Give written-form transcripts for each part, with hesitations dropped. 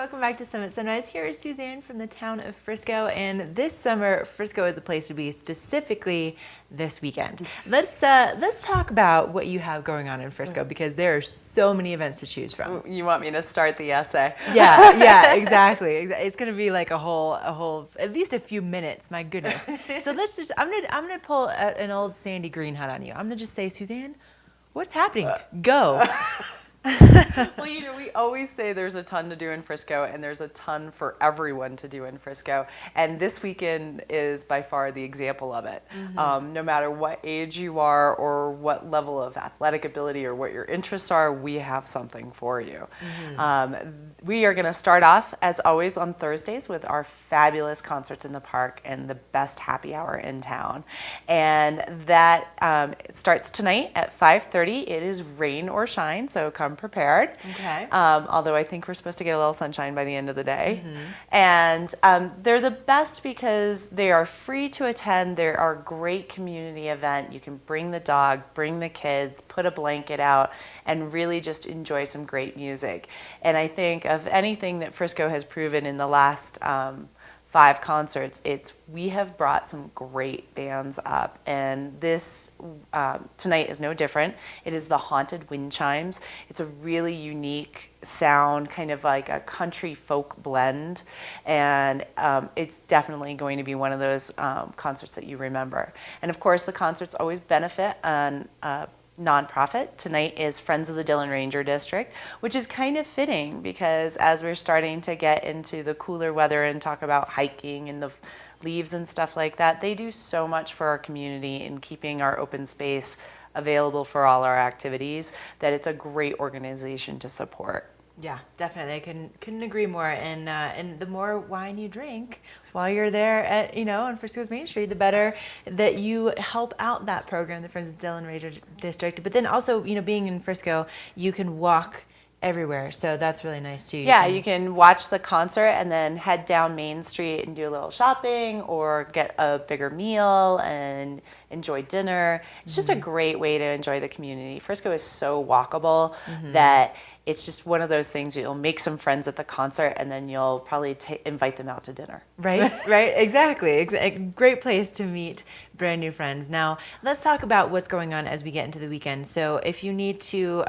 welcome back to Summit Sunrise. Here is Suzanne from the town of Frisco, and this summer, Frisco is a place to be, specifically this weekend. Let's talk about what you have going on in Frisco, because there are so many events to choose from. You want me to start the essay? Yeah, exactly. It's going to be like a whole, at least a few minutes. My goodness. So I'm gonna pull an old Sandy Green hat on you. I'm gonna just say, Suzanne, what's happening? Go. Well, we always say there's a ton to do in Frisco, and there's a ton for everyone to do in Frisco. And this weekend is by far the example of it. Mm-hmm. No matter what age you are or what level of athletic ability or what your interests are, we have something for you. Mm-hmm. We are going to start off, as always, on Thursdays with our fabulous concerts in the park and the best happy hour in town. And that starts tonight at 5:30. It is rain or shine, so come prepared. Okay. Although I think we're supposed to get a little sunshine by the end of the day. Mm-hmm. And they're the best because they are free to attend. They are a great community event. You can bring the dog, bring the kids, put a blanket out, and really just enjoy some great music. And I think of anything that Frisco has proven in the last 5 concerts, we have brought some great bands up, and this tonight is no different. It is the Haunted Wind Chimes. It's a really unique sound, kind of like a country folk blend, and it's definitely going to be one of those concerts that you remember. And of course, the concerts always benefit on nonprofit. Tonight is Friends of the Dillon Ranger District, which is kind of fitting because as we're starting to get into the cooler weather and talk about hiking and the leaves and stuff like that, they do so much for our community in keeping our open space available for all our activities that it's a great organization to support. Yeah, definitely. I couldn't agree more. And the more wine you drink while you're there at on Frisco's Main Street, the better that you help out that program, the Friends of the Dillon Ranger District. But then also, being in Frisco, you can walk everywhere, so that's really nice too. You can watch the concert and then head down Main Street and do a little shopping or get a bigger meal and enjoy dinner. It's just a great way to enjoy the community. Frisco is so walkable that it's just one of those things. You'll make some friends at the concert and then you'll probably invite them out to dinner. Right, exactly. A great place to meet brand new friends. Now, let's talk about what's going on as we get into the weekend. So if you need to,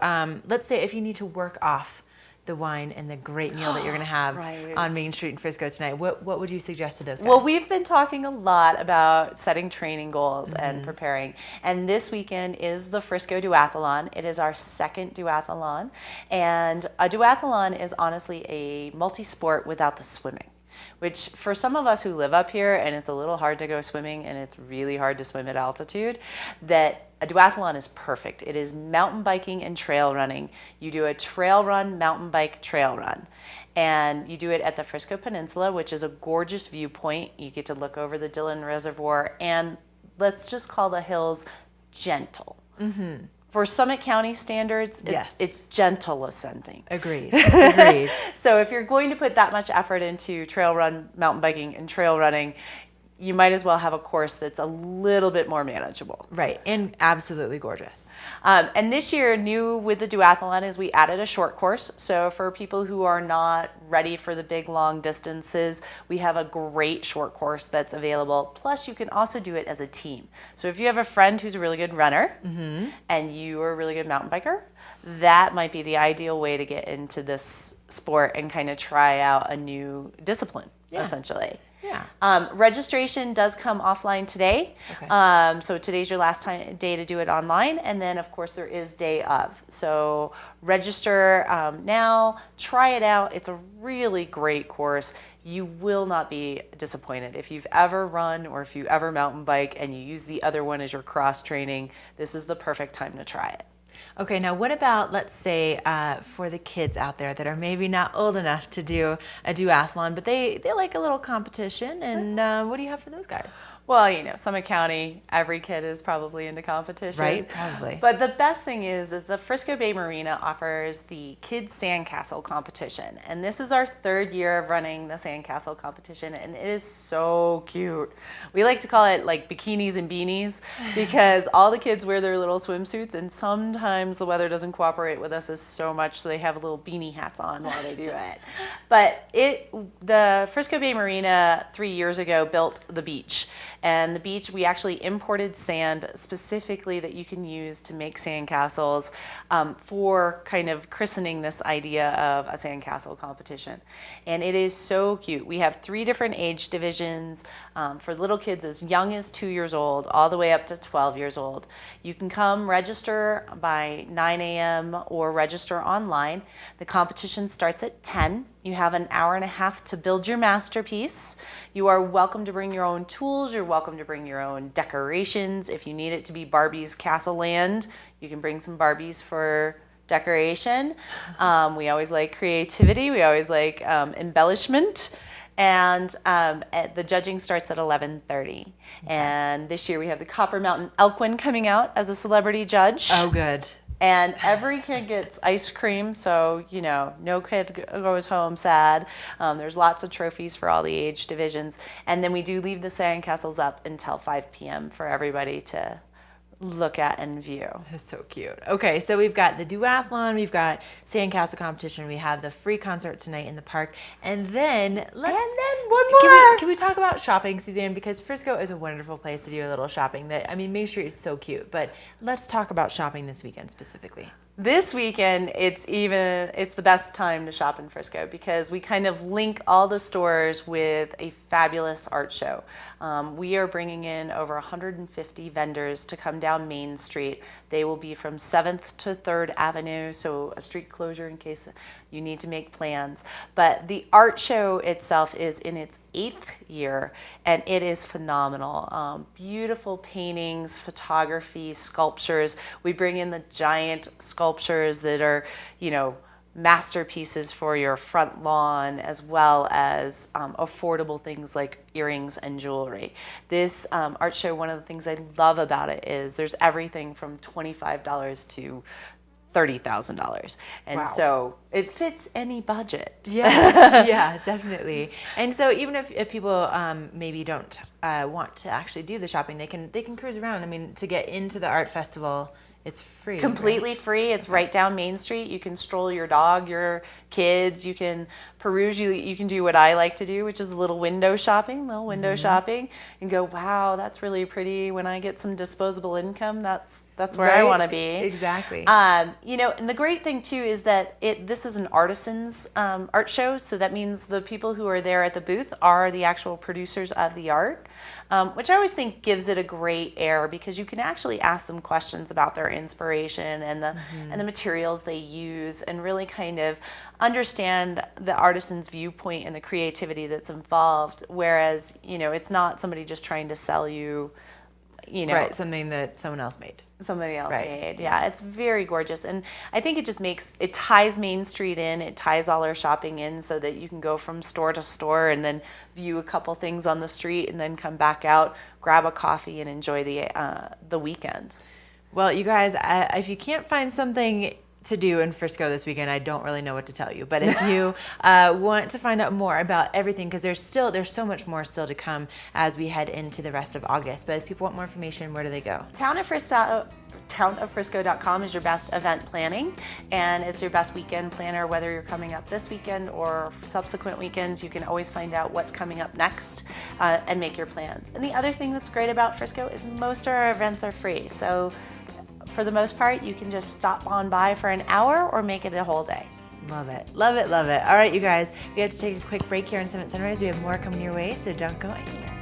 let's say if you need to work off the wine and the great meal that you're going to have on Main Street in Frisco tonight, what would you suggest to those guys? Well, we've been talking a lot about setting training goals and preparing. And this weekend is the Frisco Duathlon. It is our second duathlon. And a duathlon is honestly a multi-sport without the swimming, which for some of us who live up here and it's a little hard to go swimming and it's really hard to swim at altitude, that a duathlon is perfect. It is mountain biking and trail running. You do a trail run, mountain bike, trail run. And you do it at the Frisco Peninsula, which is a gorgeous viewpoint. You get to look over the Dillon Reservoir, and let's just call the hills gentle. Mm-hmm. For Summit County standards, it's gentle ascending. Agreed. So if you're going to put that much effort into trail run, mountain biking, and trail running, you might as well have a course that's a little bit more manageable. Right, and absolutely gorgeous. And this year, new with the duathlon is we added a short course. So for people who are not ready for the big, long distances, we have a great short course that's available. Plus, you can also do it as a team. So if you have a friend who's a really good runner and you are a really good mountain biker, that might be the ideal way to get into this sport and kind of try out a new discipline, essentially. Yeah. Registration does come offline today. Okay. So today's your last day to do it online. And then, of course, there is day of. So register now, try it out. It's a really great course. You will not be disappointed. If you've ever run or if you ever mountain bike and you use the other one as your cross training, this is the perfect time to try it. Okay, now what about, let's say, for the kids out there that are maybe not old enough to do a duathlon, but they like a little competition, and what do you have for those guys? Well, Summit County, every kid is probably into competition. Right, probably. But the best thing is the Frisco Bay Marina offers the Kids Sandcastle competition. And this is our 3rd year of running the sandcastle competition, and it is so cute. We like to call it like bikinis and beanies because all the kids wear their little swimsuits, and sometimes the weather doesn't cooperate with us as so much, so they have little beanie hats on while they do it. But the Frisco Bay Marina 3 years ago built the beach. And the beach, we actually imported sand specifically that you can use to make sandcastles for kind of christening this idea of a sandcastle competition. And it is so cute. We have 3 different age divisions for little kids as young as 2 years old all the way up to 12 years old. You can come register by 9 a.m. or register online. The competition starts at 10. You have an hour and a half to build your masterpiece. You are welcome to bring your own tools. You're welcome to bring your own decorations. If you need it to be Barbie's Castle Land, you can bring some Barbies for decoration. We always like creativity. We always like embellishment. And the judging starts at 11:30. Okay. And this year we have the Copper Mountain Elkwin coming out as a celebrity judge. Oh, good. And every kid gets ice cream, so, no kid goes home sad. There's lots of trophies for all the age divisions. And then we do leave the sandcastles up until 5 p.m. for everybody to look at and view. That's so cute. Okay, so we've got the duathlon, we've got sandcastle competition, we have the free concert tonight in the park, and then one more. Can we talk about shopping, Suzanne? Because Frisco is a wonderful place to do a little shopping. Main Street is so cute, but let's talk about shopping this weekend specifically. This weekend, it's the best time to shop in Frisco because we kind of link all the stores with a fabulous art show. We are bringing in over 150 vendors to come down Main Street. They will be from 7th to 3rd Avenue, so a street closure in case you need to make plans. But the art show itself is in its 8th year, and it is phenomenal. Beautiful paintings, photography, sculptures. We bring in the giant sculptures that are, masterpieces for your front lawn, as well as affordable things like earrings and jewelry. This art show, one of the things I love about it is there's everything from $25 to $30,000. And wow. So it fits any budget. Yeah, yeah, definitely. And so even if people maybe don't want to actually do the shopping, they can cruise around. To get into the art festival, it's free. Completely right? free. It's right down Main Street. You can stroll your dog, your kids. You can peruse. You can do what I like to do, which is a little window shopping, and go, wow, that's really pretty. When I get some disposable income, that's where I want to be. Exactly. And the great thing too is that this is an artisans art show, so that means the people who are there at the booth are the actual producers of the art, which I always think gives it a great air because you can actually ask them questions about their inspiration and the materials they use, and really kind of understand the artisan's viewpoint and the creativity that's involved. Whereas it's not somebody just trying to sell you. Right, something that someone else made. Somebody else made. Yeah, it's very gorgeous. And I think it ties Main Street in, it ties all our shopping in so that you can go from store to store and then view a couple things on the street and then come back out, grab a coffee, and enjoy the weekend. Well, you guys, if you can't find something to do in Frisco this weekend, I don't really know what to tell you. But if you want to find out more about everything, because there's so much more still to come as we head into the rest of August. But if people want more information, where do they go? Townoffrisco.com is your best event planning, and it's your best weekend planner. Whether you're coming up this weekend or subsequent weekends, you can always find out what's coming up next and make your plans. And the other thing that's great about Frisco is most of our events are free. So for the most part, you can just stop on by for an hour or make it a whole day. Love it. Love it. Love it. All right, you guys, we have to take a quick break here on Summit Sunrise. We have more coming your way, so don't go anywhere.